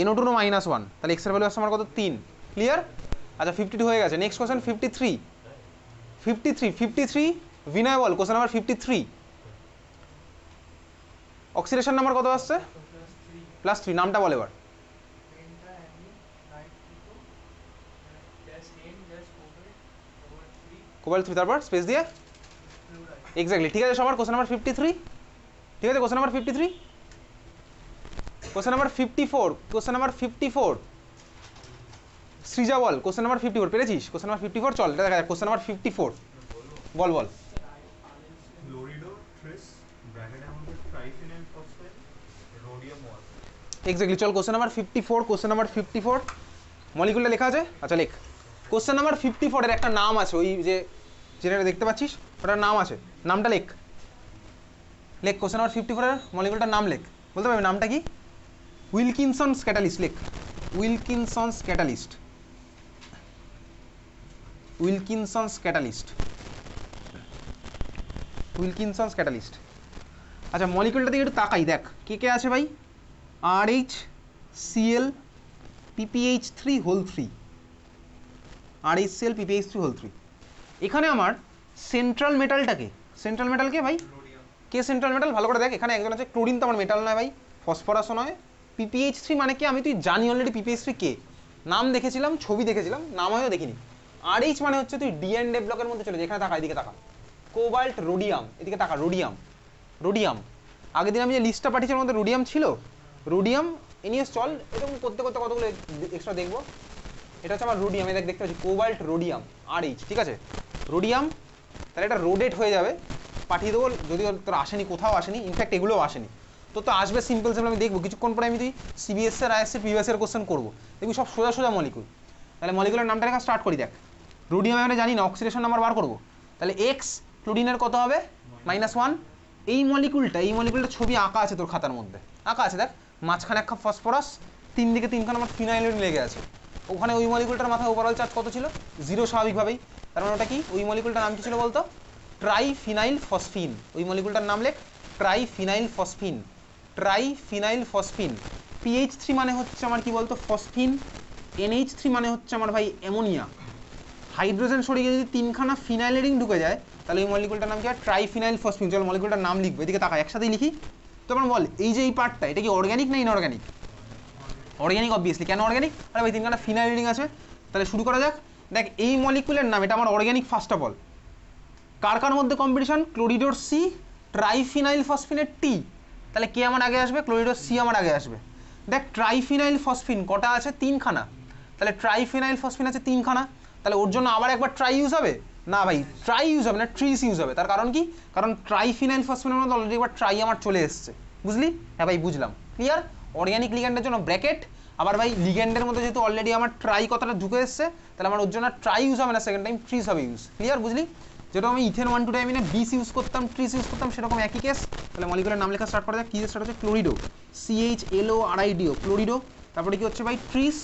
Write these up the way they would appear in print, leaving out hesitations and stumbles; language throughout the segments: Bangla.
NO2 -1, তাহলে এক্সের ভ্যালু আসছে আমার কত 3। ক্লিয়ার? আচ্ছা 52 হয়ে গেছে। নেক্সট কোশ্চেন 53 বিনয় বল কোশ্চেন নাম্বার 53 অক্সিডেশন নাম্বার কত আসছে +3 নামটা বল এবার কোবাল্ট 3 তারপর স্পেস দিয়ে এক্স্যাক্টলি ঠিক আছে সবার কোশ্চেন নাম্বার 53 ঠিক আছে question number 53 question number 54 Srija বল কোশ্চেন নাম্বার 54 পেরেছিস কোশ্চেন নাম্বার 54 চল এটা দেখা যাক কোশ্চেন নাম্বার 54 বল এক্স্যাক্টলি চল কোশ্চেন নাম্বার 54 মলিকুলটা লেখা আছে আচ্ছা লেখ কোশ্চেন নাম্বার 54 এর একটা নাম আছে ওই যে যেটা দেখতে পাচ্ছিস ওটার নাম আছে নামটা লেখ কোশ্চেন নাম্বার 54 এর মলিকুলটার নাম লেখ বলতে পারবি নামটা কি উইলকিনসন্স ক্যাটালিস্ট লেখ উইলকিনসন্স ক্যাটালিস্ট আচ্ছা মলিকুলটা দিকে একটু তাকাই দেখ কে কে আছে ভাই RHCl PPH3 whole 3 RHCl PPH3 whole 3 এখানে আমার সেন্ট্রাল মেটালকে ভাই কে সেন্ট্রাল মেটাল ভালো করে দেখ এখানে একজন আছে ক্লোরিন তো আমার মেটাল নয় ভাই ফসফরাসও নয় PPH3 মানে কি আমি তুই জানি অলরেডি PPH3 কে নাম দেখেছিলাম ছবি দেখেছিলাম নাম হয়তো দেখিনি RH মানে হচ্ছে তুই D&A ব্লকের মধ্যে চলে যেখানে তাকা এদিকে তাকা কোবাল্ট রোডিয়াম এদিকে তাকা রোডিয়াম আগের দিন আমি যে লিস্টটা পাঠিয়েছিলাম মধ্যে রোডিয়াম ছিল রোডিয়াম এনিয়েস চল এরকম করতে কতগুলো এক্সট্রা দেখবো এটা হচ্ছে আমার রোডিয়াম এটা দেখতে পাচ্ছি কোবাল্ট রোডিয়াম RH ঠিক আছে রোডিয়াম তাহলে এটা রোডেট হয়ে যাবে পাঠিয়ে দেবো যদি তোর আসেনি কোথাও আসেনি ইনফ্যাক্ট এগুলোও আসেনি তো আসবে সিম্পল আমি দেখবো কিছুক্ষণ পরে আমি তুই CBSE এর ISC প্রিভিয়াস এর কোশ্চেন করবো দেখবি সব সোজা মলিকুল তাহলে মলিকুলের নামটা লেখা স্টার্ট করি দেখ রোডিয়াম আমরা জানি না অক্সিডেশন নাম্বার বার করবো তাহলে এক্স ক্লোরিনের কত হবে -1 এই মলিকুলটা ছবি আঁকা আছে তোর খাতার মধ্যে আঁকা আছে দেখ মাঝখানে এক কাপ ফসফরাস তিন দিকে তিনখানা আমার ফিনাইল লেগে আছে ওখানে ওই মলিকুলটার মাথায় ওভারঅল চার্জ কত ছিল 0 স্বাভাবিকভাবেই তার মানে ওটা কি ওই মলিকুলটার নাম কি ছিল বলতো ট্রাইফিনাইল ফসফিন ওই মলিকুলটার নাম লেখ ট্রাইফিনাইল ফসফিন PH3 মানে হচ্ছে আমার কি বলতো ফসফিন NH3 মানে হচ্ছে আমার ভাই অ্যামোনিয়া হাইড্রোজেন সরিয়ে যদি তিনখানা ফিনাইলের রিং ঢুকে যায় তাহলে এই মলিকুলটার নাম কি হয় ট্রাইফিনাইল ফসফিন চল মলিকুলটার নাম লিখবে এদিকে তাকা একসাথেই লিখি তো আমার বল এই যে এই পার্টটা এটা কি অর্গানিক না ইনঅর্গানিক অর্গানিক অবভিয়াসলি কেন অর্গানিক আরে ভাই তিনখানা ফিনাইল রিং আছে তাহলে শুরু করা যাক দেখ এই মলিকুলের নাম এটা আমার অর্গানিক ফার্স্ট অফ অল কার মধ্যে কম্পিটিশন ক্লোরিডোর সি ট্রাইফিনাইল ফসফিনের টি তাহলে কে আমার আগে আসবে ক্লোরিডোর সি আমার আগে আসবে দেখ ট্রাইফিনাইল ফসফিন কটা আছে তিনখানা তাহলে ট্রাইফিনাইল ফসফিন আছে তিনখানা তাহলে ওর জন্য আবার একবার ট্রাই ইউজ হবে না ভাই ট্রাই ইউজ হবে না ট্রিস ইউজ হবে তার কারণ কি কারণ ট্রাইফিনাইল ফসফিনের মধ্যে অলরেডি একবার ট্রাই আমার চলে এসছে বুঝলি হ্যাঁ ভাই বুঝলাম ক্লিয়ার অর্গানিক লিগ্যান্ডের জন্য ব্র্যাকেট আবার ভাই লিগ্যান্ডের মধ্যে যেহেতু অলরেডি আমার ট্রাই কথাটা ঢুকে এসছে তাহলে আমার ওর জন্য ট্রাই ইউজ হবে না সেকেন্ড টাইম ট্রিস হবে ইউজ ক্লিয়ার বুঝলি যেটা আমি ইথেন 1 2 টাইমিনে বিস ইউজ করতাম ট্রিস ইউজ করতাম সেরকম একই কেস তাহলে মলিকুলের নাম লেখা স্টার্ট করা যাক কি স্টার্ট হচ্ছে ক্লোরিডো CHLORIDO ক্লোরিডো তারপরে কি হচ্ছে ভাই ট্রিস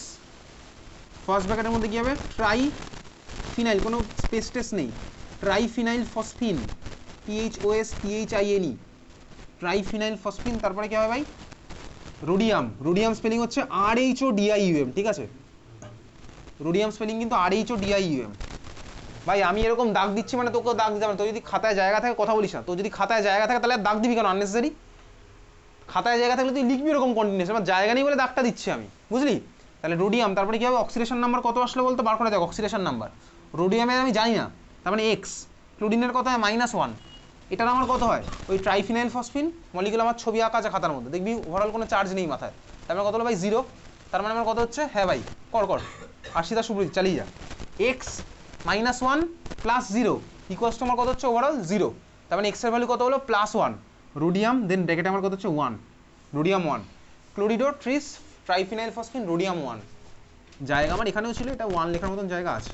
ফার্স্ট ব্র্যাকেটের মধ্যে কি হবে ট্রাই ফিনাইল কোনো স্পেস টেস নেই ট্রাইফিনাইল ফসফিন PHOSPHINE ট্রাইফিনাইল ফসফিন তারপরে কি হবে ভাই রোডিয়াম স্পেলিং হচ্ছে RHODIUM ঠিক আছে রোডিয়াম স্পেলিং কিন্তু RHODIUM ভাই আমি এরকম দাগ দিচ্ছি মানে তোকেও দাগ দিতে হবে তো যদি খাতায় জায়গা থাকে কথা বলিস না তো যদি খাতায় জায়গা থাকে তাহলে দাগ দিবি কেন আননেসেসারি খাতায় জায়গা থাকলে তুই লিখবি এরকম কন্টিনিউয়াস আমার জায়গা নেই বলে দাগটা দিচ্ছি আমি বুঝলি তাহলে রোডিয়াম তারপরে কি হবে অক্সিডেশন নাম্বার কত আসলে বলতে বার করে দেখ অক্সিডেশন নাম্বার রোডিয়ামের আমি জানি না তার মানে এক্স ক্লোরিনের কত হয় -1 এটার আমার কত হয় ওই ট্রাইফিনাইল ফসফিন মলিকুল আমার ছবি আঁকা আছে খাতার মধ্যে দেখবি ওভারঅল কোনো চার্জ নেই মাথায় তার মানে কত হলো ভাই 0 তার মানে আমার কত হচ্ছে হ্যাঁ ভাই কর আর সিধা সুব্রজিৎ চালিয়ে যা এক্স -1 + 0 ইকুয়ালস টু আমার কত হচ্ছে ওভারঅল 0 তার মানে এক্স এর ভ্যালু কত হলো +1 রোডিয়াম দেন ব্র্যাকেটে আমার কত হচ্ছে 1 রোডিয়াম 1 ক্লোরিডো ট্রিস ট্রাইফিনাইল ফসফিন রোডিয়াম 1 জায়গা আমার এখানেও ছিল এটা 1 লেখার মতন জায়গা আছে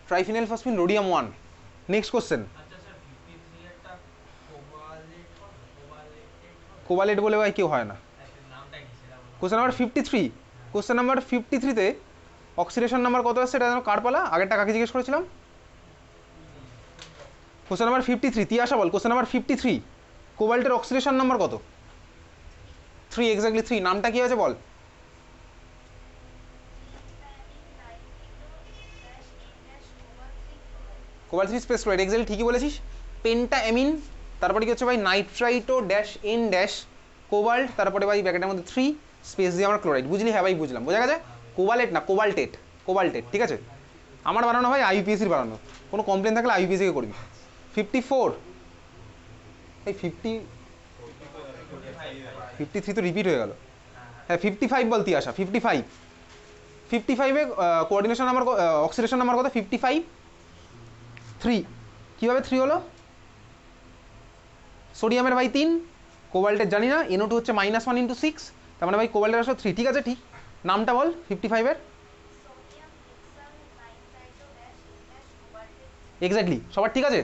ট্রাইফিনাইল ফসফিন রোডিয়াম 1 নেক্সট কোশ্চেন কোবালেট বলে ভাই কেউ হয় না কোশ্চেন নাম্বার 53 কোশ্চেন নাম্বার 53 তে অক্সিডেশন নাম্বার কত আসছে এটা যেন কার পালা আগেরটা কাকে জিজ্ঞেস করেছিলাম কোশ্চেন নাম্বার 53 তিয়াশা বল কোশ্চেন নাম্বার 53 কোবাল্টের অক্সিডেশন নাম্বার কত? 3, এক্স্যাক্টলি 3। নামটা কি আছে বল? কোবাল্ট 3 স্পেস ক্লোরাইড, এক্স্যাক্টলি ঠিকই বলেছিস। পেন্টা অ্যামিন, তারপরে কি হচ্ছে ভাই নাইট্রাইটো ড্যাশ এন ড্যাশ কোবাল্ট, তারপরে ভাই ব্র্যাকেটের মধ্যে 3 স্পেস দিয়ে আমরা ক্লোরাইড। বুঝলি? হ্যাঁ ভাই বুঝলাম, বোঝা গেছে। কোবালেট না, কোবাল্টেট, কোবাল্টেট, ঠিক আছে। আমার বানানো ভাই আইইউপিএসির বানানো, কোনো কমপ্লেন থাকলে আইইউপিএসিকে করবি। 54 এই 53 তো রিপিট হয়ে গেল। হ্যাঁ 55 বলতি আসা, 55। 55-এ কোঅর্ডিনেশন নাম্বার, অক্সিডেশন নাম্বার কত? 55 3। কীভাবে 3 হলো? সোডিয়ামের ভাই 3, কোবাল্টের জানি না, NO2 হচ্ছে -1 × 6, তার মানে ভাই কোবাল্টের আসলে 3। ঠিক আছে, ঠিক। নামটা বল 55-এর। এক্স্যাক্টলি, সবার ঠিক আছে।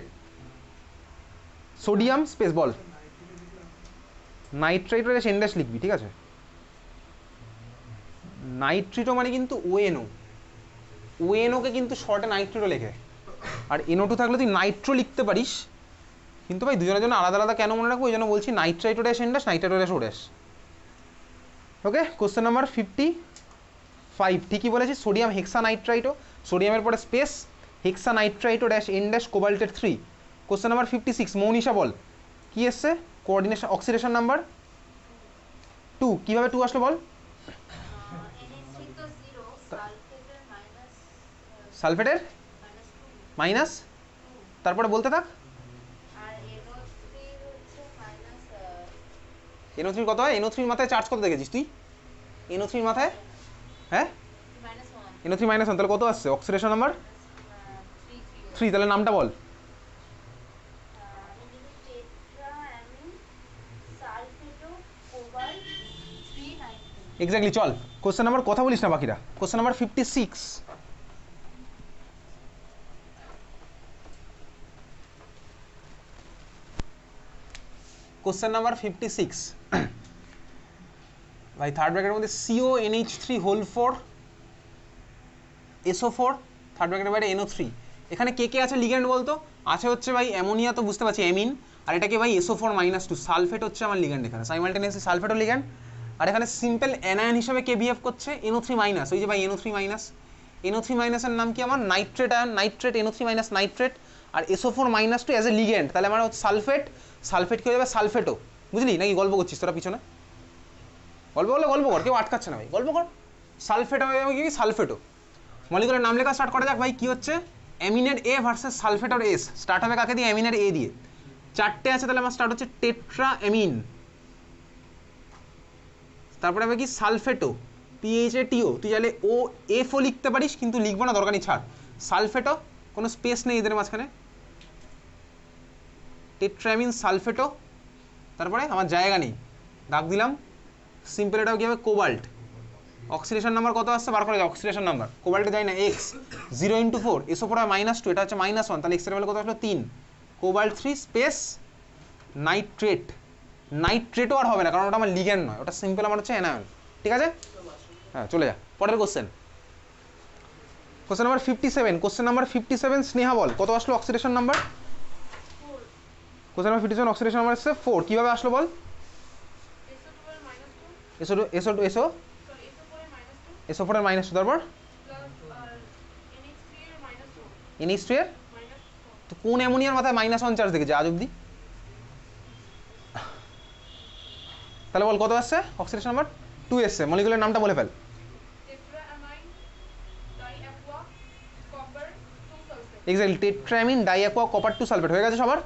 সোডিয়াম স্পেস বল, নাইট্রাইটো ড্যাশ এন ড্যাশ লিখবি, ঠিক আছে। নাইট্রিটো মানে কিন্তু ONO, ONO-কে কিন্তু শর্টে নাইট্রিটো লেখে। আর NO2 থাকলে তুই নাইট্রো লিখতে পারিস, কিন্তু ভাই দুজনের জন্য আলাদা আলাদা কেন মনে রাখবো, ওই জন্য বলছি nitrito dash N dash, nitrito dash O dash. Okay, question number 55 ঠিকই বলেছিস। সোডিয়াম হেক্সানাইট্রাইটো, সোডিয়ামের পরে space hexanitrito dash N dash কোবাল্টের 3। কোশ্চেন নাম্বার 56 মৌনিশা বল কি এসছে? Coordination oxidation number 2। কীভাবে 2 আসলো বল? সালফেটের মাইনাস, তারপরে বলতে থাক। NO3 কত হয়? NO3 মাথায় চার্জ কত দেখেছিস তুই? NO3 মাথায়, হ্যাঁ NO3 -1, তাহলে কত আসছে অক্সিডেশন নাম্বার? 3। তাহলে নামটা বল। এক্স্যাক্টলি, চল কোশ্চেন নাম্বার, কথা বলিস না বাকিরা। Question number 56। কোশ্চেন নাম্বার 56 ভাই থার্ড ব্র্যাকেটের মধ্যে CONH3 হোল 4 SO4, থার্ড ব্র্যাকেটের বাইরে NO3। এখানে কে কে আছে লিগ্যান্ড বলতো? আছে হচ্ছে ভাই অ্যামোনিয়া, তো বুঝতে পারছি অ্যামিন, আর এটাকে ভাই SO4-2 সালফেট হচ্ছে আমার লিগ্যান্ড এখানে, সাইমালটেনিয়াসলি সালফেটও লিগ্যান্ড। আর এখানে সিম্পল অ্যানায়ন হিসেবে কে বিহেভ করছে? NO3-, ওই যে ভাই NO3-। NO3-এর নাম কি আমার? Nitrate ion, nitrate NO3- nitrate, আর SO4-2 অ্যাজ এ লিগ্যান্ড, তাহলে আমার হচ্ছে সালফেট। সালফেট কি হয়ে যাবে? সালফেটো। বুঝলি নাকি গল্প করছিস তোরা পিছনে? গল্প করলে গল্প কর, কেউ আটকাচ্ছে না ভাই, গল্প কর। সালফেটো হয়ে যাবে কি? সালফেটো। মলিকুলার নাম লেখা স্টার্ট করা যাক ভাই। কি হচ্ছে? অ্যামিনের A ভার্সেস সালফেটের S। স্টার্ট হবে কাকে দিয়ে? অ্যামিনের A দিয়ে। 4টে আছে, তাহলে আমার স্টার্ট হচ্ছে টেট্রা অ্যামিন, তারপরে হবে কি? সালফেটো, PHATO। তুই চাইলে OFO লিখতে পারিস, কিন্তু লিখবো না, দরকার নেই, ছাড়। সালফেটো, কোনো স্পেস নেই এদের মাঝখানে, টেট্রামিন সালফেটো। তারপরে আমার জায়গা নেই, দাগ দিলাম। সিম্পল এটাও কি হবে? কোবাল্ট। অক্সিডেশন নাম্বার কত আসছে বার করা যায়? অক্সিডেশন নাম্বার কোবাল্টে যায় না, X 0 × 4, SO4 -2, এটা হচ্ছে -1, তাহলে X এর ভ্যালু কত আসলো? 3। কোবাল্ট 3 স্পেস নাইট্রেট, নাইট্রেটও আর হবে না, কারণ ওটা আমার লিগ্যান্ড নয়, ওটা সিম্পল আমার হচ্ছে অ্যানায়ন। ঠিক আছে, হ্যাঁ চলে যা পরের question. Question number 57। Question number 57 Sneha বল কত আসলো oxidation number? Question number 57 oxidation number হচ্ছে 4। কীভাবে আসলো বল? SO4 এর -2, তারপর NH3 এর, তো কোন অ্যামোনিয়ার মাথায় -1 চার্জ দেখেছে আজ অব্দি? তাহলে বল কত আসছে অক্সিডেশন নাম্বার? 2 এসছে। মলিকুলার নামটা বলে ফেল। Exactly, tetraammine diaqua copper 2 sulphate. হয়ে গেছে সবার?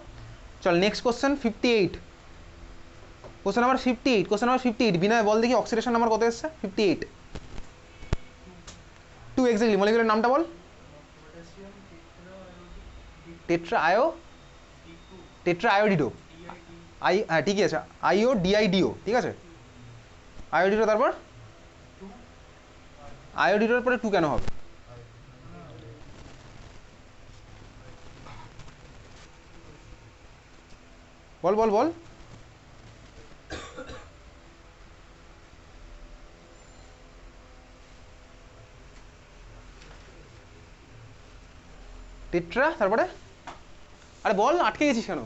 চল next question 58। Question number 58। Question number 58 Binoy বল দেখি অক্সিডেশন নাম্বার কত এসছে? 58 2 এক্স্যাক্টলি। মলিকুলার নামটা বল। টেট্রা আয়োডিডো, হ্যাঁ ঠিকই আছে, IODIDO, ঠিক আছে আয়োডিডো। তারপর আয়োডিডোর পরে 2 কেন হবে? বল বল বল। টেট্রা, তারপরে আরে বল, আটকে গেছিস কেন?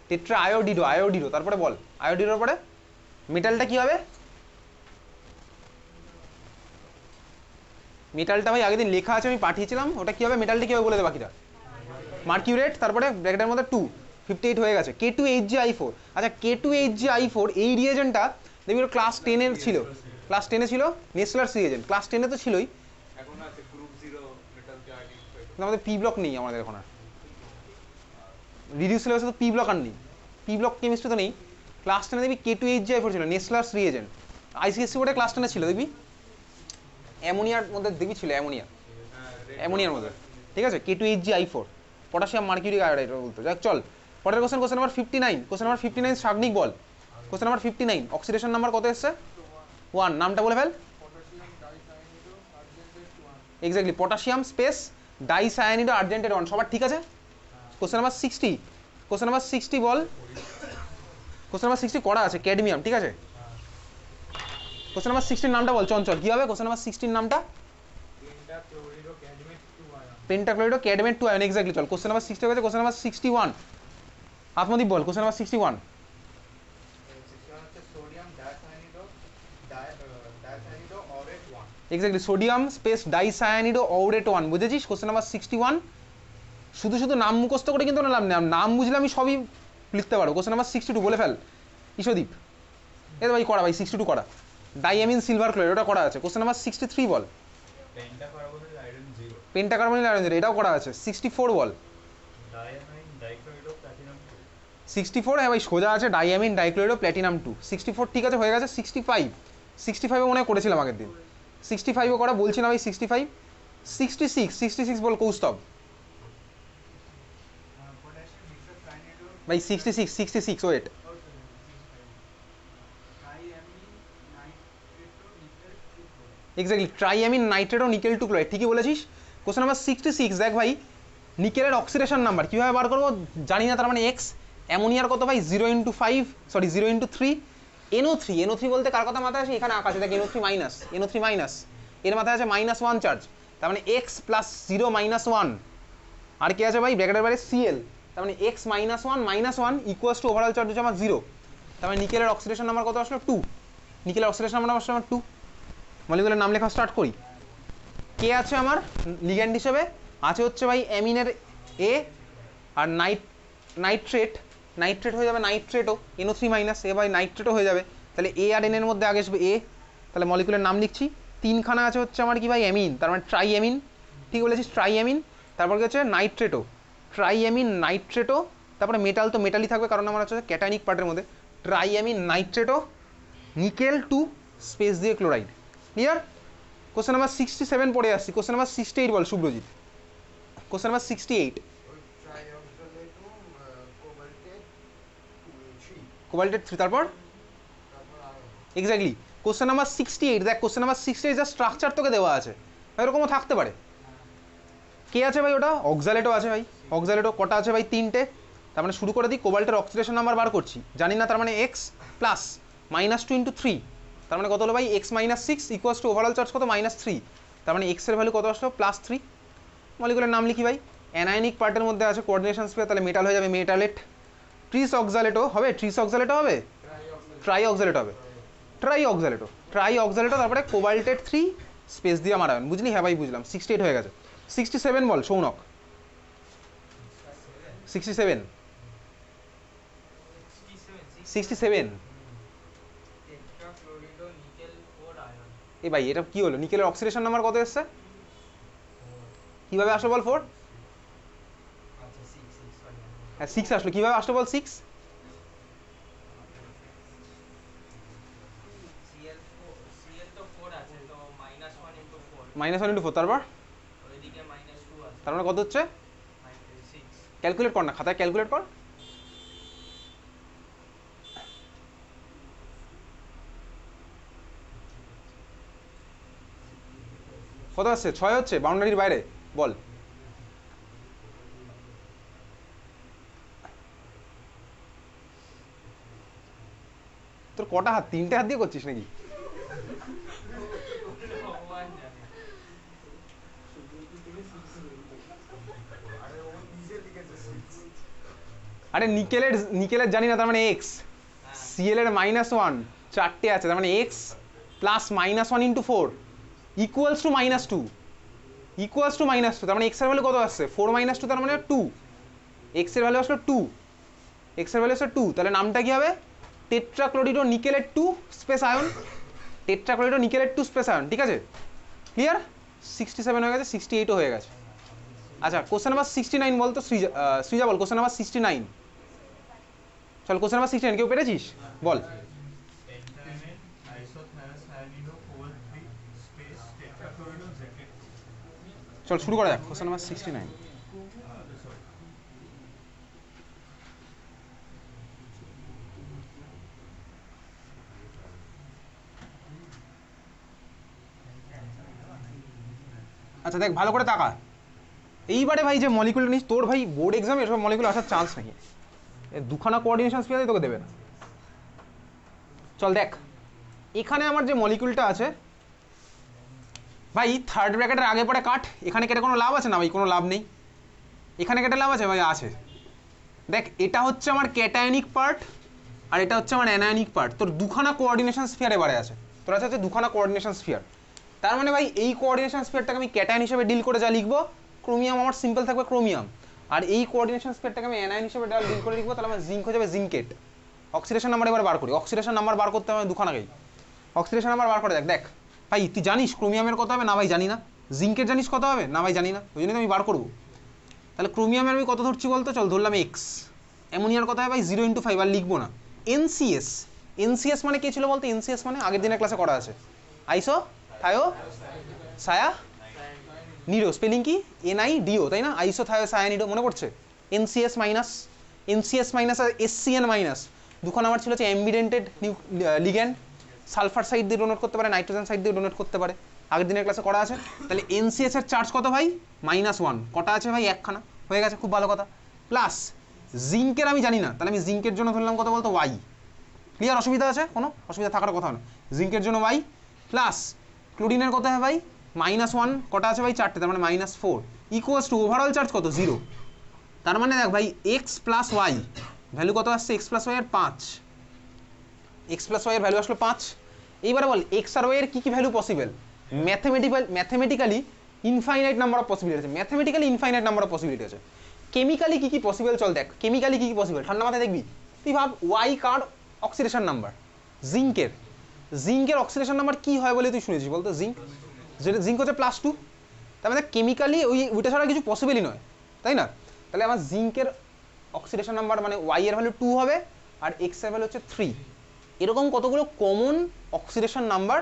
টেট্রা আয়োডিডো, আয়োডিডো, তারপরে বল আয়োডিডোর পরে মেটালটা কি হবে? মেটালটা ভাই আগের দিন লেখা আছে, আমি পাঠিয়েছিলাম, ওটা কি হবে? মেটালটা কি হবে বলে দে বাকিটা। মার্কিউরেট, তারপরে ব্র্যাকেটের মধ্যে 2, 58 হয়ে গেছে। K2HgI4। আচ্ছা K2HgI4 এই রিয়েজেন্টটা দেখবি ক্লাস 10-এর ছিল, ক্লাস 10-এ ছিল নেসলার্স রিয়েজেন্ট, ক্লাস 10-এ তো ছিলই। এখন আছে গ্রুপ 0 মেটালকে আইডেন্টিফাই কিন্তু আমাদের পি ব্লক নেই, আমাদের এখন আর রিডিউস সিলেবাসে তো পি ব্লক আর নেই, পি ব্লক কেমিস্ট্রি তো নেই। ক্লাস 10-এ দেখবি K2HgI4 ছিল নেসলার্স রিয়েজেন্ট, আইসিএসসি বোর্ডে ক্লাস 10-এ ছিল দেখবি, অ্যামোনিয়ার মধ্যে দেখবি ছিল, অ্যামোনিয়া, অ্যামোনিয়ার মধ্যে, ঠিক আছে। K2HgI4 পটাশিয়াম মার্কিউরিক আয়োডাইড বলতো। যাক চল পরের question, question number 59। Question number 59 Sagnik বল। কোশ্চেন নাম্বার 59 অক্সিডেশন নাম্বার কত এসছে? 1। নামটা বলে ফেল। Exactly, potassium space dicyanido argentate 1। সবার ঠিক আছে? কোশ্চেন নাম্বার 60, কোশ্চেন নাম্বার 60 বল। কোশ্চেন নাম্বার 60 করা আছে ক্যাডমিয়াম, ঠিক আছে। কোশ্চেন নাম্বার 60 নামটা বল চঞ্চল, কি হবে কোশ্চেন নাম্বার 60 নামটা? Pentachlorido cadmate 2 ion, exactly. চল কোশ্চেন নাম্বার 60 হয়ে গেছে। কোশ্চেন নাম্বার 61 আত্মদীপ বল। Question number 61 exactly, sodium space dicyanido aurate 1। বুঝেছিস? Question number 61। শুধু শুধু নাম মুখস্থ করে কিন্তু না লাভ নেই, নাম বুঝলে আমি সবই লিখতে পারো। কোশ্চেন নাম্বার 62 বলে ফেল ঈশদীপ। এ ভাই করা, ভাই 62 করা। ডাইঅ্যামিন সিলভার ক্লোরাইড, ওটা করা আছে। কোশ্চেন নাম্বার 63 বল। পেন্টাকার্বনিল আয়রন 0, এটাও করা আছে। 64 বল। 64, হ্যাঁ ভাই সোজা আছে, ডাইঅ্যামিন ডাইক্লোরাইডো প্ল্যাটিনাম 2। 64 ঠিক আছে, হয়ে গেছে। 65, 65 মনে হয় করেছিলাম আগের দিন। 65ও করা বলছি না ভাই। 65, 66, 66 বল কৌস্তব ভাই। 66, 66 ওয়েট। এক্স্যাক্টলি, ট্রাইঅ্যামিন নাইট্রেট ও নিকেল 2 ক্লোরাইড, ঠিকই বলেছিস। কোশ্চেন নাম্বার 66 দেখ ভাই, নিকেলের অক্সিডেশন নাম্বার কীভাবে বার করবো জানি না, তার মানে এক্স। অ্যামোনিয়ার কত ভাই? 0 × 5, সরি 0 × 3। NO3, NO3 বলতে কার কথা মাথায় আসে? এখানে আকাশে দেখ NO3 মাইনাস, NO3 মাইনাস, এর মাথায় আছে -1 চার্জ, তার মানে x + 0 - 1। আর কি আছে ভাই ব্র্যাকেটের বাইরে? Cl, তার মানে x - 1 - 1 equals to overall charge হচ্ছে আমার 0। তার মানে নিকেলের অক্সিডেশন নাম্বার কত আসলো? 2। নিকেলের অক্সিডেশন নাম্বার আসলো আমার 2। মলিকুলার নাম লেখা স্টার্ট করি। কে আছে আমার লিগ্যান্ড হিসেবে? আছে হচ্ছে ভাই অ্যামিনের A, আর নাইট্রেট, নাইট্রেট হয়ে যাবে নাইট্রেটও, NO3 এ ভাই নাইট্রেটও হয়ে যাবে। তাহলে A আর N এর মধ্যে আগে আসবে A, তাহলে মলিকুলার নাম লিখছি। 3খানা আছে হচ্ছে আমার কি ভাই? অ্যামিন, তার মানে ট্রাইঅ্যামিন, ঠিক বলেছিস ট্রাইঅ্যামিন। তারপর কি হচ্ছে? নাইট্রেটো, ট্রাইঅ্যামিন নাইট্রেটো। তারপরে মেটাল তো মেটালই থাকবে কারণ আমার হচ্ছে ক্যাটায়নিক পার্টের মধ্যে। ট্রাইঅ্যামিন নাইট্রেটো, নিকেল 2 স্পেস দিয়ে ক্লোরাইড। ক্লিয়ার? কোশ্চেন নাম্বার 67 পড়ে আসছি। কোশ্চেন নাম্বার 68 বল শুভ্রজিৎ। কোশ্চেন নাম্বার 68, কোবাল্টেড 3, তারপর এক্স্যাক্টলি। কোশ্চেন নাম্বার 68 দেখ, কোশ্চেন নাম্বার 68 যা স্ট্রাকচার তোকে দেওয়া আছে এরকমও থাকতে পারে। কে আছে ভাই? ওটা অক্সালেটও আছে ভাই। অক্সালেটও কটা আছে ভাই? 3টে। তার মানে শুরু করে দিই, কোবাল্টের অক্সিডেশন নাম্বার বার করছি, জানি না, তার মানে x প্লাস -2 × 3, তার মানে কত হলো ভাই? x - 6 equals to overall charge কত? -3। তার মানে x এর ভ্যালু কত আসলো? +3। মলিকুলার নাম লিখি ভাই। অ্যানায়নিক পার্টের মধ্যে আছে কোঅর্ডিনেশন স্পেয়ার, তাহলে মেটাল হয়ে যাবে মেটালেট। ট্রিস অক্সালেটও হবে, ট্রিস অক্সালেটও হবে, ট্রাই অক্সালেট হবে, ট্রাই অক্সালেটও, ট্রাই অক্সালেটও। তারপরে কোবাল্টেড 3 স্পেস দিয়ে আমার আয়ন, বুঝলি? হ্যাঁ ভাই বুঝলাম। 68 হয়ে গেছে। 67 বল সৌনক। 67, 67 এ ভাই এটা কি হলো? নিকেলের অক্সিডেশন নাম্বার কত এসছে? কিভাবে আসলো বল? 4, হ্যাঁ 6 আসলো। কিভাবে আসলো বল? 6 -1 × 4, তারপর তার মানে কত হচ্ছে? ক্যালকুলেট কর না, খাতায় ক্যালকুলেট কর। কত আসছে? 6 হচ্ছে বাউন্ডারির বাইরে বল। তোর কটা হাত? 3টে হাত দিয়ে করছিস নাকি? আরে নিকেলের জানি না, তার মানে এক্স। সিএল এর -1 চারটে আছে, তার মানে x plus -1 into 4 equals to -2 equals to -2। তার মানে এক্স এর ভ্যালু কত আসছে 4 - 2, তার মানে 2। এক্স এর ভ্যালু আসলো 2, এক্স এর ভ্যালু আসলো 2। তাহলে নামটা কি হবে? টেট্রাক্লোরিডো নিকেলের 2 স্পেস আয়ন, টেট্রাক্লোরিডো নিকেলের 2 স্পেস আয়ন। ঠিক আছে, ক্লিয়ার? 67 হয়ে গেছে, 68ও হয়ে গেছে। আচ্ছা, কোশ্চেন নাম্বার 69 বলতো সৃজা বল, কোশ্চেন নাম্বার 69। চল কোশ্চেন নাম্বার 69 কেউ পেরেছিস? বল। চল শুরু করা যাক, কোশ্চেন নাম্বার 69। আচ্ছা দেখ ভালো করে তাকা, এইবারে ভাই যে মলিকুলটা নিস, তোর ভাই বোর্ড এক্সামে এসব মলিকুল আসার চান্স নেই, দুখানা কোঅর্ডিনেশন স্পিয়ারে তোকে দেবে না। চল দেখ, এখানে আমার যে মলিকুলটা আছে ভাই, থার্ড ব্র্যাকেটের আগে পরে কাট। এখানে কেটে কোনো লাভ আছে না ভাই? কোনো লাভ নেই। এখানে কেটে লাভ আছে ভাই? আছে। দেখ, এটা হচ্ছে আমার ক্যাটায়নিক পার্ট আর এটা হচ্ছে আমার অ্যানায়নিক পার্ট। তোর দুখানা কোঅর্ডিনেশন স্ফিয়ার এবারে আছে, তোর আছে হচ্ছে দুখানা কোঅর্ডিনেশন স্ফিয়ার। তার মানে ভাই এই কোঅর্ডিনেশন স্ফিয়ারটাকে আমি ক্যাটায়ন হিসেবে ডিল করে যা লিখবো, ক্রোমিয়াম আমার সিম্পল থাকবে ক্রোমিয়াম, আর এই কোঅর্ডিনেশন স্ফিয়ারটাকে আমি অ্যানায়ন হিসেবে ডিল করে লিখবো, তাহলে আমার জিঙ্ক হয়ে যাবে জিঙ্কেট। অক্সিডেশন নাম্বার এবার বার করি, অক্সিডেশন নাম্বার বার করতে হবে দুখানাকেই। অক্সিডেশন নাম্বার বার করে দেখ। দেখ ভাই, তুই জানিস ক্রোমিয়ামের কত হবে? না ভাই জানি না। জিঙ্কের জানিস কত হবে? না ভাই জানি না, ওই জন্য আমি বার করবো। তাহলে ক্রোমিয়ামের আমি কত ধরছি বলতো? চল ধরলাম এক্স। অ্যামোনিয়ার কত হয় ভাই? 0 × 5, আর লিখবো না। এনসিএস, এনসিএস মানে কে ছিল বলতো? এনসিএস মানে আগের দিনের ক্লাসে করা আছে, আইসো থায়ো সায়া নিডো। স্পেলিং কি? NIDO, তাই না? আইসো থায়ো সায়া নিডো, মনে পড়ছে? এনসিএস মাইনাস, এনসিএস মাইনাস আর SCN মাইনাস, দুখানা আমার ছিল হচ্ছে অ্যাম্বিডেন্টেড লিগ্যান্ড। সালফার সাইড দিয়ে ডোনেট করতে পারে, নাইট্রোজেন সাইড দিয়ে ডোনেট করতে পারে, আগের দিনের ক্লাসে করা আছে। তাহলে এনসিএস এর চার্জ কত ভাই? -1। কটা আছে ভাই? একখানা। হয়ে গেছে, খুব ভালো কথা। প্লাস জিঙ্কের আমি জানি না, তাহলে আমি জিঙ্কের জন্য ধরলাম কত বলতো? Y। ক্লিয়ার? অসুবিধা আছে? কোনো অসুবিধা থাকার কথা না। জিঙ্কের জন্য Y। প্লাস ক্লোরিনের কত হয় ভাই? -1। কটা আছে ভাই? চারটে, তার মানে -4 ইকুয়ালস টু ওভারঅল চার্জ কত? 0। তার মানে দেখ ভাই, এক্স প্লাস ওয়াই ভ্যালু কত আসছে? এক্স প্লাস ওয়াই এর 5, এক্স প্লাস ওয়াই এর ভ্যালু আসলো 5। এইবারে বল এক্স আর ওয়াই এর কী কী value possible? Mathematically infinite number of possibility আছে, mathematically infinite number of possibility আছে। কেমিক্যালি কী কী পসিবল? চল দেখ, কেমিক্যালি কী কী পসিবল ঠান্ডা মাথায় দেখবি। তুই ভাব, ওয়াই কার অক্সিডেশন নাম্বার, জিঙ্কের, জিঙ্কের অক্সিডেশন নাম্বার কী হয় বলে তুই শুনেছিস বলতো? জিঙ্ক, যেটা জিঙ্ক হচ্ছে +2। তার মানে কেমিক্যালি ওইটা ছাড়া কিছু পসিবলই নয়, তাই না? তাহলে আমার জিঙ্কের অক্সিডেশন নাম্বার মানে ওয়াই এর ভ্যালু 2 হবে, আর এক্স এর ভ্যালু হচ্ছে 3। এরকম কতগুলো কমন অক্সিডেশন নাম্বার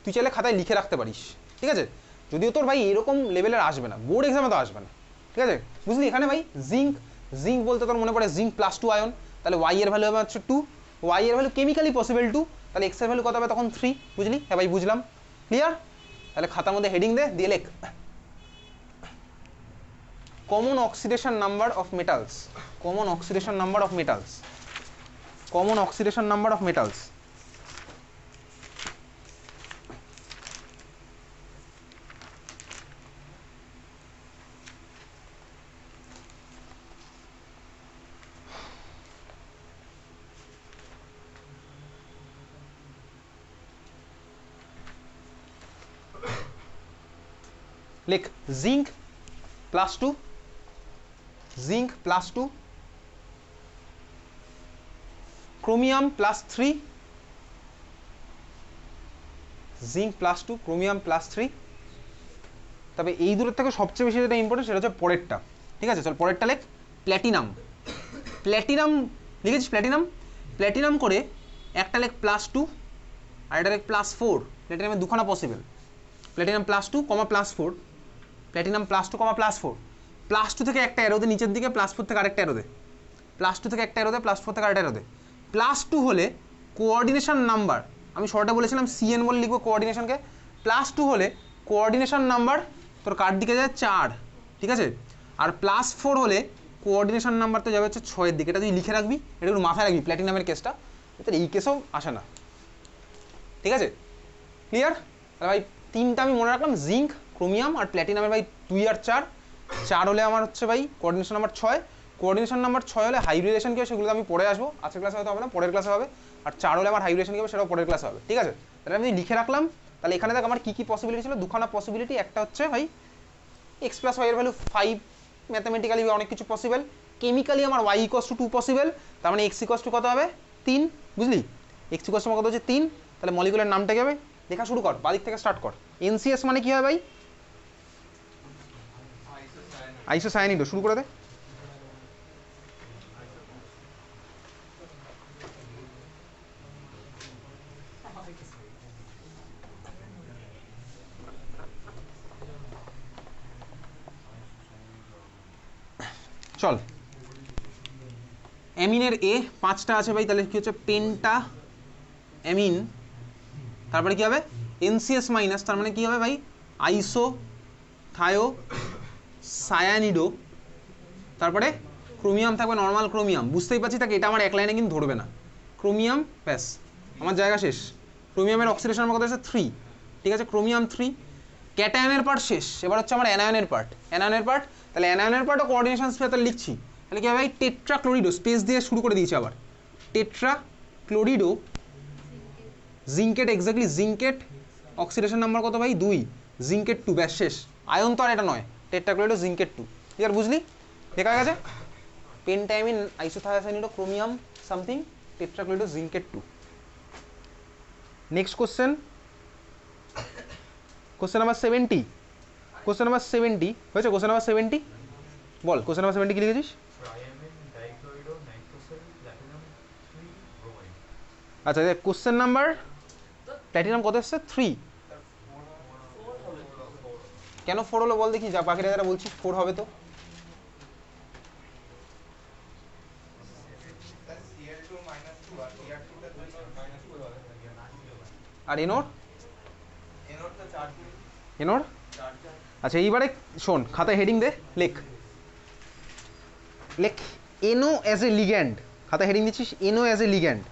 তুই চাইলে খাতায় লিখে রাখতে পারিস, ঠিক আছে? যদিও তোর ভাই এরকম লেভেলের আসবে না, বোর্ড এক্সামে তো আসবে না, ঠিক আছে? বুঝলি? এখানে ভাই জিঙ্ক, জিঙ্ক বলতে তোর মনে পড়ে জিঙ্ক +2 আয়ন, তাহলে ওয়াই এর ভ্যালু হবে হচ্ছে 2, ওয়াই এর ভ্যালু কেমিক্যালি পসিবল 2, তাহলে এক্স এর ভ্যালু কত হবে তখন? 3। বুঝলি? হ্যাঁ ভাই বুঝলাম, ক্লিয়ার? তাহলে খাতার মধ্যে হেডিং দিয়ে লেখ common oxidation number of metals, common oxidation number of metals, common oxidation number of metals। লেখ zinc +2, zinc +2, chromium +3, zinc +2, chromium +3। তবে এই দূরের থেকে সবচেয়ে বেশি যেটা ইম্পর্টেন্ট সেটা হচ্ছে পরেরটা, ঠিক আছে? চল পরেরটা লেখ প্ল্যাটিনাম। প্ল্যাটিনাম লিখেছিস? প্ল্যাটিনাম, প্ল্যাটিনাম করে একটা লেখ +2 আর এটা লেখ +4। প্ল্যাটিনামের দুখানা পসিবল, প্ল্যাটিনাম +2, +4, প্ল্যাটিনাম +2, +4। +2 থেকে একটা এরোদে নিচের দিকে, +4 থেকে আরেকটা এরোদে, +2 থেকে একটা এরোদে, +4 থেকে আরেকটা এরোদে। +2 হলে কোঅর্ডিনেশন নাম্বার, আমি শর্টে বলেছিলাম CN বলে লিখবো কোঅর্ডিনেশনকে। +2 হলে কোঅর্ডিনেশন নাম্বার তোর কার দিকে যায়? 4, ঠিক আছে? আর +4 হলে কোঅর্ডিনেশন নাম্বার তো যাবে হচ্ছে 6 এর দিকে। এটা তুই লিখে রাখবি, এটা একটু মাথায় রাখবি প্ল্যাটিনামের কেসটা, তোর এই কেসেও আসে না, ঠিক আছে? ক্লিয়ার? তাহলে ভাই তিনটা আমি মনে রাখলাম, জিঙ্ক, ক্রোমিয়াম আর প্ল্যাটিনামের ভাই 2 আর 4। 4 হলে আমার হচ্ছে ভাই কোঅর্ডিনেশন নাম্বার 6, কোঅর্ডিনেশন নাম্বার 6 হলে হাইব্রিডেশন কি হয় সেগুলো আমি পরে আসবো, আজকের ক্লাসে হয়তো হবে না, পরের ক্লাসে হবে। আর 4 হলে আমার হাইব্রিডেশন কি হবে সেটাও পরের ক্লাসে হবে, ঠিক আছে? তাহলে আমি লিখে রাখলাম। তাহলে এখানে দেখ আমার কী কী পসিবিলিটি ছিল, দুখানা পসিবিলিটি। একটা হচ্ছে ভাই এক্স প্লাস ওয়াই এর ভ্যালু 5, ম্যাথামেটিক্যালি অনেক কিছু পসিবল। কেমিক্যালি আমার y ইকুয়াস টু 2 পসিবল, তার মানে x ইকুয়াস টু কত হবে 3, বুঝলি? x ইকুয়াস টু কত হচ্ছে 3। তাহলে মলিকুলার নামটা কি হবে, লেখা শুরু কর, বাদিক থেকে স্টার্ট কর। NCS মানে কি হয় ভাই? আইসোসায়ানিড। শুরু করে দে। চল, অ্যামিনের এ 5টা আছে ভাই, তাহলে কি হচ্ছে পেন্টা অ্যামিন। তারপরে কি হবে NCS মাইনাস, তার মানে কি হবে ভাই আইসো থায়ো সায়ানিডো। তারপরে ক্রোমিয়াম থাকবে, নর্মাল ক্রোমিয়াম, বুঝতেই পারছি তাকে, এটা আমার এক লাইনে কিন্তু ধরবে না। ক্রোমিয়াম ব্যাস আমার জায়গা শেষ। ক্রোমিয়ামের অক্সিডেশন আমার কথা হচ্ছে 3, ঠিক আছে? ক্রোমিয়াম 3। ক্যাটায়নের পার্ট শেষ, এবার হচ্ছে আমার অ্যানায়নের পার্ট। অ্যানায়নের পার্ট, তাহলে অ্যানায়নের পার্টও কোঅর্ডিনেশন স্পেস লিখছি। তাহলে কি হবে ভাই টেট্রাক্লোরিডো, স্পেস দিয়ে শুরু করে দিয়েছি আবার, tetrachlorido zincate, exactly zincate. Oxidation number কত ভাই 2, জিঙ্কেট 2, ব্যাস শেষ। আয়ন তো আর এটা নয়, টেট্রাক্লোরিডো জিঙ্কেট 2, ঠিক আছে? বুঝলি, দেখা গেছে? Pentaammine isothiocyanato chromium something tetrachlorido zincate 2। Next question, question number 70। Question number 70 হয়েছে? কোশ্চেন নাম্বার 70 বল, কোশ্চেন নাম্বার 70 কি লিখেছিস? আচ্ছা দেখ, কোশ্চেন নাম্বার প্ল্যাটিনাম কত এসছে 3। কেন 4 হলো বল দেখি, যা বাকিরা যারা বলছিস 4 হবে তো। আর এনোর এনোর আচ্ছা এইবারে শোন, খাতায় হেডিং দে, লেখ লেখ এনো অ্যাজ এ লিগ্যান্ড। খাতায় হেডিং দিচ্ছিস এনো অ্যাজ এ লিগ্যান্ড।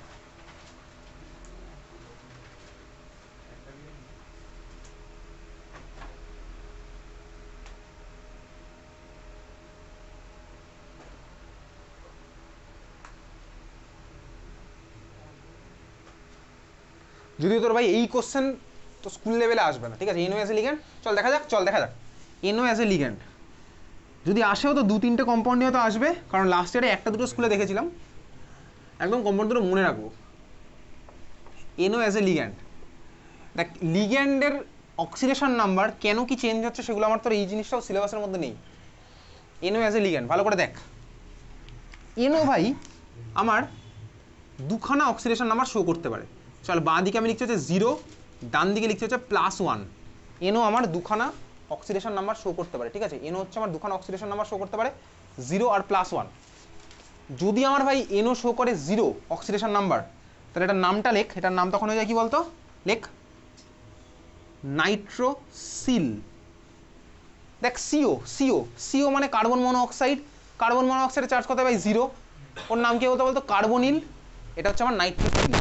যদিও তোর ভাই এই কোশ্চেন তো স্কুল লেভেলে আসবে না, ঠিক আছে? এনো অ্যাজ এ লিগ্যান্ড, চল দেখা যাক, চল দেখা যাক। এনো অ্যাজ এ লিগ্যান্ড যদি আসেও তো 2-3টে কম্পাউন্ডে হয়তো আসবে, কারণ লাস্ট ইয়ারে একটা দুটো স্কুলে দেখেছিলাম। একদম কম্পাউন্ড দুটো মনে রাখবো। এনো অ্যাজ এ লিগ্যান্ড, দেখ লিগ্যান্ডের অক্সিডেশন নাম্বার কেন কি চেঞ্জ হচ্ছে সেগুলো আমার তোর এই জিনিসটাও সিলেবাসের মধ্যে নেই। এনো অ্যাজ এ লিগ্যান্ড ভালো করে দেখ। এনো ভাই আমার দুখানা অক্সিডেশন নাম্বার শো করতে পারে। চল, বাঁ দিকে আমি লিখছি হচ্ছে 0, ডান দিকে লিখছি হচ্ছে +1। এনো আমার দুখানা অক্সিডেশন নাম্বার শো করতে পারে, ঠিক আছে? এনো হচ্ছে আমার দুখানা অক্সিডেশন নাম্বার শো করতে পারে, 0 আর +1। যদি আমার ভাই এনো শো করে 0 অক্সিডেশন নাম্বার, তাহলে এটার নামটা লেখ। এটার নাম তখন হয়ে যায় কি বলতো, লেখ নাইট্রোসিল। দেখ সিও সিও সিও মানে কার্বন মনোঅক্সাইড। কার্বন মনোঅক্সাইডের চার্জ কত ভাই 0, ওর নাম কি হতো বলতো কার্বনিল। এটা হচ্ছে আমার নাইট্রোসিল।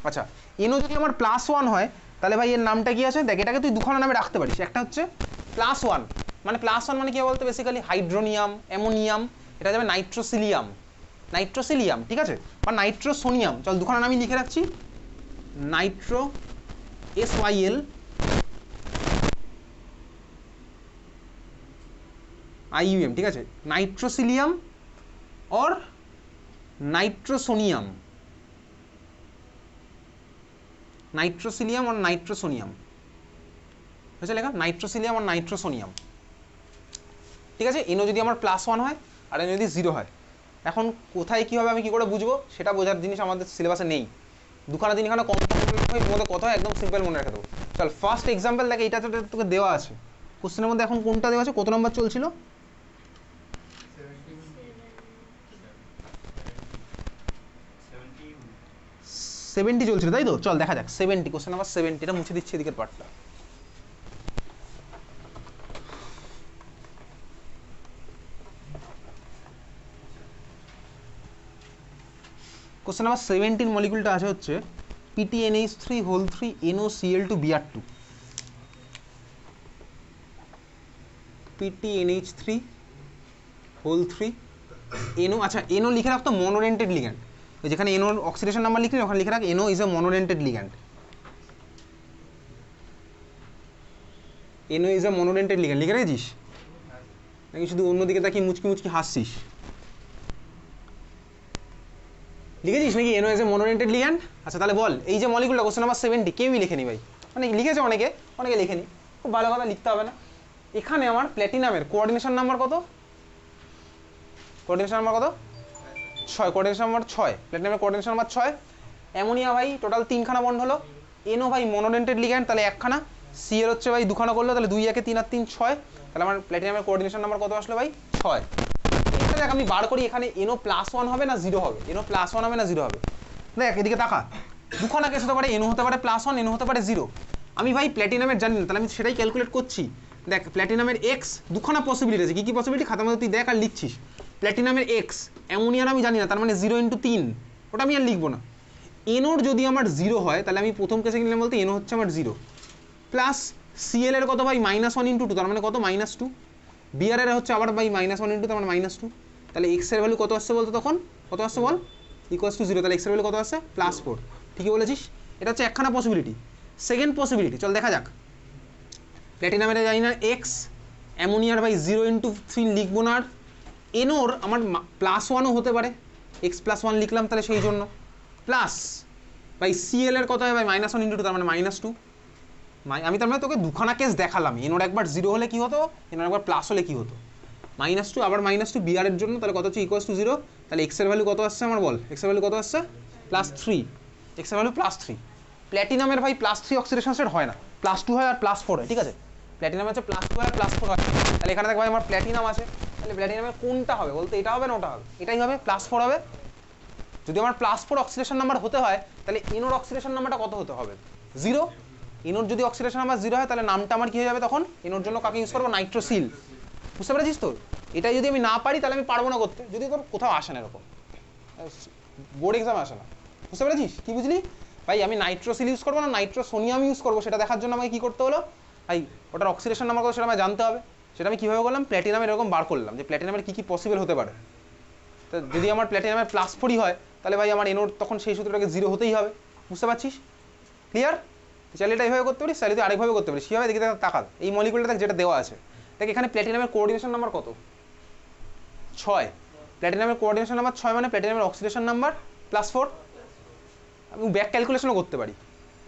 আচ্ছা, এনো যদি আমার +1 হয় তাহলে ভাই এর নামটা কি আছে দেখ, এটাকে তুই দুখানা নামে রাখতে পারিস। একটা হচ্ছে +1 মানে +1 কি বলতো বেসিক্যালি হাইড্রোনিয়াম, অ্যামোনিয়াম, এটা যাবে নাইট্রোসিলিয়াম, নাইট্রোসিলিয়াম, ঠিক আছে? বা নাইট্রোসোনিয়াম। চল দুখানা নামই লিখে রাখছি, নাইট্রো SYL IUM, ঠিক আছে? নাইট্রোসিলিয়াম और নাইট্রোসোনিয়াম, নাইট্রোসিলিয়াম और নাইট্রোসোনিয়াম হয়েছে লেখা, নাইট্রোসিলিয়াম আর নাইট্রোসোনিয়াম, ঠিক আছে? এনো যদি আমার +1 হয় আর এনো যদি 0 হয়। এখন কোথায় কী হবে আমি কী করে বুঝবো সেটা বোঝার জিনিস আমাদের সিলেবাসে নেই। দুখানা তিনখানা কম্পাউন্ডের মধ্যে কথা একদম সিম্পল মনে রেখে দেবো। চল ফার্স্ট এক্সাম্পল দেখে, এটা তো তোকে দেওয়া আছে কোশ্চেনের মধ্যে। এখন কোনটা দেওয়া আছে, কত নম্বর চলছিল? 70 চলছিল, তাই তো? চল দেখা যাক 70, কোশ্চেন নাম্বার 70। এটা মুছে দিচ্ছি এদিকের পার্টটা। কোশ্চেন নাম্বার 17 মলিকুলটা আছে হচ্ছে PTNH3 NOCl2Br2। PTNH3 whole 3 NO। আচ্ছা NO লিখে রাখতো মনোডেন্টেড লিগ্যান্ড, ওই যেখানে NO অক্সিডেশন নাম্বার লিখলি ওখানে লিখে রাখ NO is a monodentate ligand. NO is a monodentate ligand লিখে রেখেছিস নাকি শুধু অন্যদিকে তাকিয়ে মুচকি মুচকি হাসছিস? লিখেছিস নাকি NO is a monodentate ligand? আচ্ছা তাহলে বল এই যে মলিকুলটা কোশ্চেন নাম্বার 70 কেউই লেখেনি ভাই, মানে লিখেছে অনেকে লেখেনি, খুব ভালো কথা, লিখতে হবে না। এখানে আমার প্ল্যাটিনামের কোঅর্ডিনেশন নাম্বার কত? কোঅর্ডিনেশন নাম্বার কত? 6। কোঅর্ডিনেশন নাম্বার 6, প্ল্যাটিনামের কোঅর্ডিনেশন নাম্বার 6। অ্যামোনিয়া ভাই টোটাল 3খানা বন্ড হলো। NO ভাই মনোডেন্টেড লিগ্যান্ড, তাহলে 1খানা। Cl হচ্ছে ভাই 2খানা করলো, তাহলে 2 1 3 আর 3 6, তাহলে আমার প্ল্যাটিনামের কোঅর্ডিনেশন নাম্বার কত আসলো ভাই? 6। এটা দেখ আমি বার করি, এখানে NO+1 হবে না 0 হবে? NO+1 হবে না 0 হবে? দেখ এদিকে তাকা, 2খানা কেস হতে পারে, NO হতে পারে +1, NO হতে পারে 0। আমি ভাই প্ল্যাটিনামের জানি না, তাহলে আমি সেটাই ক্যালকুলেট করছি। দেখ প্ল্যাটিনামের এক্স 2খানা পসিবিলিটি আছে, কী পসিবিলিটি খাতার মধ্যে তুই দেখ আর লিখছিস। প্ল্যাটিনামের এক্স, অ্যামোনিয়ার আমি জানি না, তার মানে 0 × 3, ওটা আমি আর লিখবো না। NOর যদি আমার 0 হয় তাহলে আমি প্রথম কেসে নিলাম বলতে NO হচ্ছে আমার 0, প্লাস Cl এর কত ভাই? -1 × 2, তার মানে কত? -2। Br এর হচ্ছে আবার ভাই -1 × 2, তার মানে -2। তাহলে এক্স এর ভ্যালু কত আসছে বলতো তখন? কত আসছে বল? =0, তাহলে এক্স এর ভ্যালু কত আসছে? +4। ঠিকই বলেছিস, এটা হচ্ছে একখানা পসিবিলিটি। সেকেন্ড পসিবিলিটি চল দেখা যাক। প্ল্যাটিনামের জানি না এক্স, অ্যামোনিয়ার ভাই 0 × 3 লিখবো না, আর NOর আমার +1ও হতে পারে, x+1 লিখলাম তাহলে সেই জন্য, প্লাস ভাই Cl এর কত হয় ভাই? -1 × 2, তার মানে -2। আমি তার মানে তোকে 2খানা কেস দেখালাম। NOর একবার 0 হলে কি হতো, NOর একবার প্লাস হলে কি হতো? -2 আবার -2 Br এর জন্য, তাহলে কত হচ্ছে? =0। তাহলে এক্স এর ভ্যালু কত আসছে আমার বল? এক্স এর ভ্যালু কত আসছে? +3। এক্স এর ভ্যালু +3। প্ল্যাটিনামের ভাই +3 অক্সিডেশন স্টেট হয় না, +2 হয় আর +4 হয়, ঠিক আছে? প্ল্যাটিনাম হচ্ছে +2 হয় আর +4 হয়। তাহলে এখানে দেখ ভাই আমার প্ল্যাটিনাম আছে, তাহলে প্ল্যাটিনামের কোনটা হবে বলতে? এটা হবে না ওটা হবে? এটাই হবে, +4 হবে। যদি আমার +4 অক্সিডেশন নাম্বার হতে হয় তাহলে NOর অক্সিডেশন নাম্বারটা কত হতে হবে? 0। NOর যদি অক্সিডেশন নাম্বার 0 হয় তাহলে নামটা আমার কি হয়ে যাবে তখন? NOর জন্য কাকে ইউজ করবো? নাইট্রোসিল। বুঝতে পেরেছিস তো? এটাই যদি আমি না পারি তাহলে আমি পারবো না করতে, যদি তোর কোথাও আসে না এরকম, বোর্ড এক্সামে আসে না। বুঝতে পেরেছিস? কি বুঝলি ভাই? আমি নাইট্রোসিল ইউজ করবো না নাইট্রোসোনিয়াম ইউজ করবো, সেটা দেখার জন্য আমাকে কী করতে হলো ভাই? ওটার অক্সিডেশন নাম্বার কত সেটা আমায় জানতে হবে। সেটা আমি কীভাবে করলাম? প্ল্যাটিনামের এরকম বার করলাম যে প্ল্যাটিনামের কী কী পসিবল হতে পারে। তো যদি আমার প্ল্যাটিনামের +4 হয় তাহলে ভাই আমার NOর তখন সেই সূত্রটাকে 0 হতেই হবে। বুঝতে পারছিস? ক্লিয়ার? চাইলে এটা এইভাবে করতে পারিস, চাইলে তুই আরেকভাবে করতে পারিস। কীভাবে দেখি তাকাল, এই মলিকুলটা দেখ যেটা দেওয়া আছে, দেখ এখানে প্ল্যাটিনামের কোঅর্ডিনেশন নাম্বার কত? 6। প্ল্যাটিনামের কোঅর্ডিনেশন নাম্বার 6 মানে প্ল্যাটিনামের অক্সিডেশন নাম্বার +4। আমি ব্যাক ক্যালকুলেশনও করতে পারি।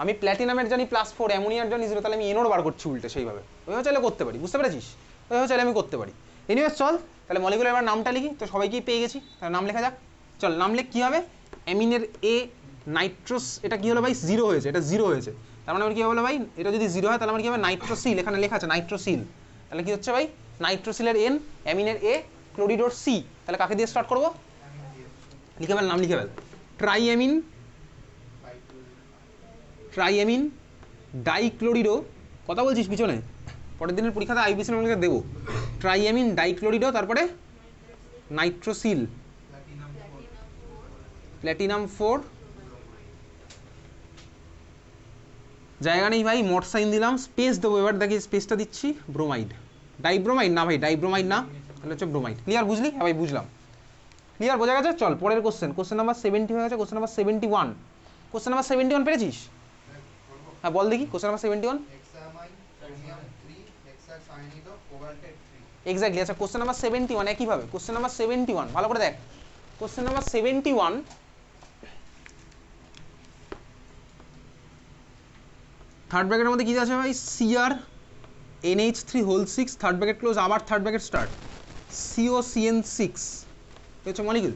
আমি প্ল্যাটিনামের জানি +4, অ্যামোনিয়ার জানি 0, তাহলে আমি NOর বার করছি উল্টে সেইভাবে। ওইভাবে চাইলে করতে পারি। বুঝতে পেরেছিস? ওইভাবে চাইলে আমি করতে পারি। এনিওয়েজ চল তাহলে মলিকুলের এবার নামটা লিখি, তো সবাইকেই পেয়ে গেছি, তাহলে নাম লেখা যাক। চল নাম লেখ, কী হবে? অ্যামিনের A নাইট্রোস, এটা কী হলো ভাই? 0 হয়েছে, এটা 0 হয়েছে, তার মানে আমার কী হলো ভাই? এটা যদি 0 হয় তাহলে আমার কী হবে? নাইট্রোসিল, এখানে লেখা আছে নাইট্রোসিল, তাহলে কী হচ্ছে ভাই? নাইট্রোসিলের N, অ্যামিনের A, ক্লোরিডোর C। তাহলে কাকে দিয়ে স্টার্ট করবো? লিখে ফেল, নাম লিখে ফেল। ট্রাইঅ্যামিন ডাইক্লোরিডো, কথা বলছিস পিছনে, পরের দিনের পরীক্ষাতে আইবিসি নামকে দেবো। ট্রাইঅ্যামিন ডাইক্লোরিডো, তারপরে নাইট্রোসিল, প্ল্যাটিনাম 4, জায়গা নেই ভাই, মড সাইন দিলাম, স্পেস দেবো, এবার দেখি স্পেসটা দিচ্ছি, ব্রোমাইড। ডাইব্রোমাইড না ভাই, ডাইব্রোমাইড না, তাহলে হচ্ছে ব্রোমাইড। ক্লিয়ার? বুঝলি? হ্যাঁ ভাই বুঝলাম। ক্লিয়ার? বোঝা গেছে? চল পরের কোশ্চেন নাম্বার 70 হয়ে গেছে, কোশ্চেন নাম্বার 71। কোশ্চেন নাম্বার 71 পেরেছিস? হ্যাঁ বল দেখি কোশ্চেন নাম্বার 71। এক্স্যাক্টলি। আচ্ছা কোশ্চেন নাম্বার 71 একইভাবে, কোশ্চেন নাম্বার 71 ভালো করে দেখ। কোশ্চেন নাম্বার 71 থার্ড ব্র্যাকেটের মধ্যে কী আছে ভাই? Cr NH3 third bracket close, আবার থার্ড ব্র্যাকেট স্টার্ট, COCN6 হচ্ছে মলিকুল।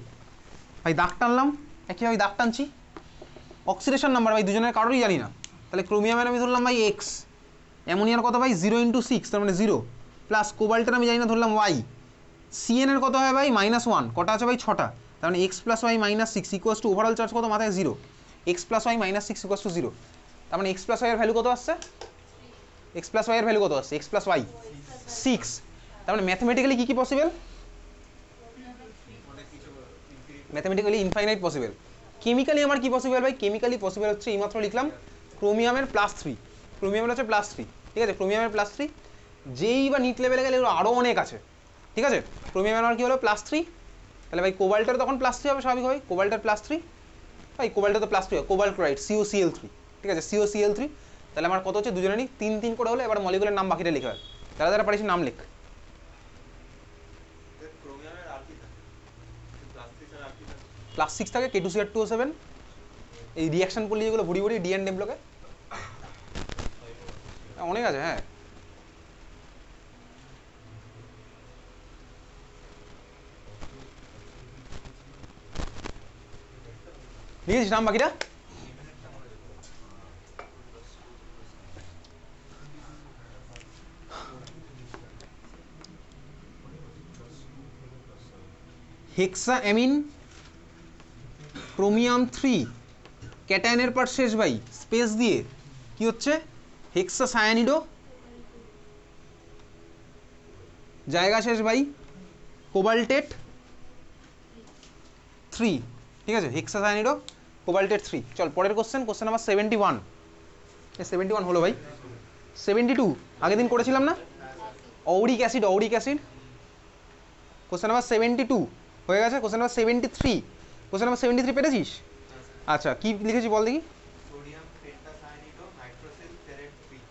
ভাই দাগ টানলাম, একইভাবে দাগ টানছি। অক্সিডেশন নাম্বার ভাই দুজনের কারোরই জানি না, তাহলে ক্রোমিয়ামের আমি ধরলাম ভাই X, অ্যামোনিয়ার কত ভাই? 0 × 6, তার মানে 0, প্লাস কোবাল্টের আমি জানি না, ধরলাম Y। CN এর কত হয় ভাই? -1, কটা আছে ভাই? 6টা, তার মানে X + Y - 6 equals to overall charge কত? মাথায় 0, X + Y - 6 ইকুয়ালস টু 0, তার মানে X + Y এর ভ্যালু কত আসছে? X + Y এর ভ্যালু কত আসছে? X + Y 6, তার মানে ম্যাথমেটিক্যালি কী কী possible? Mathematically infinite possible. Chemically আমার কি পসিবল ভাই? কেমিক্যালি পসিবল হচ্ছে, এইমাত্র লিখলাম ক্রোমিয়ামের +3, ক্রোমিয়ামের হচ্ছে +3, ঠিক আছে? ক্রোমিয়ামের +3, যেই বা নিট লেভেলে গেলে আরও অনেক আছে, ঠিক আছে, ক্রোমিয়ামের আমার কি হলো +3, তাহলে ভাই কোবাল্টের তখন +3 হবে স্বাভাবিকভাবে, কোবাল্টের +3, ভাই কোবাল্টের তো +3 হবে, কোবাল্ট ক্লোরাইড COCl3, ঠিক আছে COCl3, তাহলে আমার কত হচ্ছে দুজনেরই 3 করে হলো। এবার মলিকুলের নাম বাকিটা লিখে হয়, যারা যারা পারিস নাম লিখ। ক্রোমিয়ামের আর কি থাকে? প্লাস্টিক আর কি থাকে? +6 থাকে, K2CR2O7, এই রিয়াকশন করলে যেগুলো ভুড়ি ভুড়ি ডিএন ডেভেলপে অনেক আছে। হ্যাঁ, লিখেছিস নাম বাকিটা? হেক্সাঅ্যামিন ক্রোমিয়াম 3 ক্যাটায়নের পার শেষ ভাই স্পেস দিয়ে কি হচ্ছে হেক্সাসায়ানিডো, জায়গা শেষ ভাই কোবাল্টেট 3, ঠিক আছে হেক্সাসায়ানিডো কোবাল্টেট 3। চল পরের কোশ্চেন নাম্বার 71। 71 হলো ভাই, 72 আগের দিন করেছিলাম না, অউরিক অ্যাসিড কোশ্চেন নাম্বার 72 হয়ে গেছে। কোশ্চেন নাম্বার 73, কোশ্চেন নাম্বার 73 পেরেছিস? আচ্ছা কি লিখেছি বল দেখি। Sodium pentacyanido nitrosyl ferrate 3।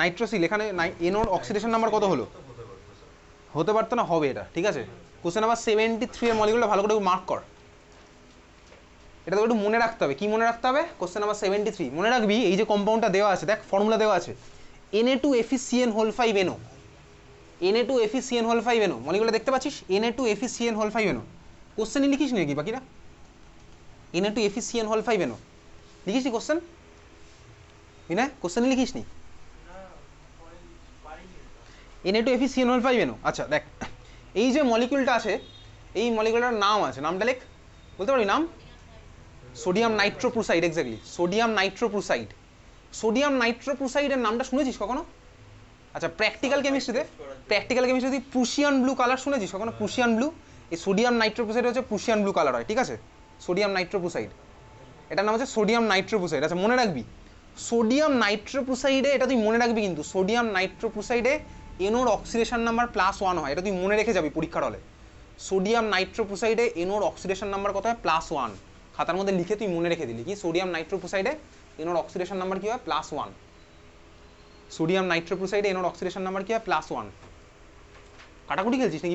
Nitrosyl, এখানে এনোর অক্সিডেশন নাম্বার কত হলো? হতে পারতো না, হবে এটা, ঠিক আছে। কোশ্চেন নাম্বার 73 এর মলিকুলটা ভালো করে মার্ক কর, এটা তো একটু মনে রাখতে হবে। কি মনে রাখতে হবে? কোশ্চেন নাম্বার 73 মনে রাখবি, এই যে কম্পাউন্ডটা দেওয়া আছে দেখ, ফর্মুলা দেওয়া আছে Na2FeCN5NO, Na2FeCN5NO, মলিকুলটা দেখতে পাচ্ছিস Na2FeCN5NO। কোশ্চেনই লিখিস নাকি বাকিরা? Na2FeCN5NO লিখিস নি কোশ্চেন? বিনা কোশ্চেনই লিখিস নি Na2FeCN5NO। আচ্ছা দেখ, এই যে মলিকুলটা আছে, এই মলিকুলটার নাম আছে, নামটা লেখ, বলতে পারবি নাম? Sodium nitroprusside, exactly sodium nitroprusside. Sodium নাইট্রোপ্রুসাইডের নামটা শুনেছিস কখনো? আচ্ছা প্র্যাকটিক্যাল কেমিস্ট্রিতে প্রুশিয়ান ব্লু কালার শুনেছিস কখনো? প্রুশিয়ান ব্লু, এই সোডিয়াম নাইট্রোপ্রুসাইড হচ্ছে প্রুশিয়ান ব্লু কালার হয়, ঠিক আছে সোডিয়াম নাইট্রোপ্রুসাইড, এটার নাম হচ্ছে সোডিয়াম নাইট্রোপ্রুসাইড। আচ্ছা মনে রাখবি সোডিয়াম নাইট্রোপ্রুসাইডে, এটা তুই মনে রাখবি কিন্তু, সোডিয়াম নাইট্রোপ্রুসাইডে এনোর অক্সিডেশন নাম্বার +1 হয়, এটা তুই মনে রেখে যাবি পরীক্ষার হলে। সোডিয়াম নাইট্রোপ্রুসাইডে এনোর অক্সিডেশন নাম্বার কত হয়? +1, খাতার মধ্যে লিখে তুই মনে রেখে দিলি কি সোডিয়াম নাইট্রোপ্রুসাইডে এনোর অক্সিডেশন নাম্বার কি হয়? +1। সোডিয়াম নাইট্রোপ্রুসাইডে এনোর অক্সিডেশন নাম্বার কি হয়? +1। কাটাকুটি খেলছিস নাকি?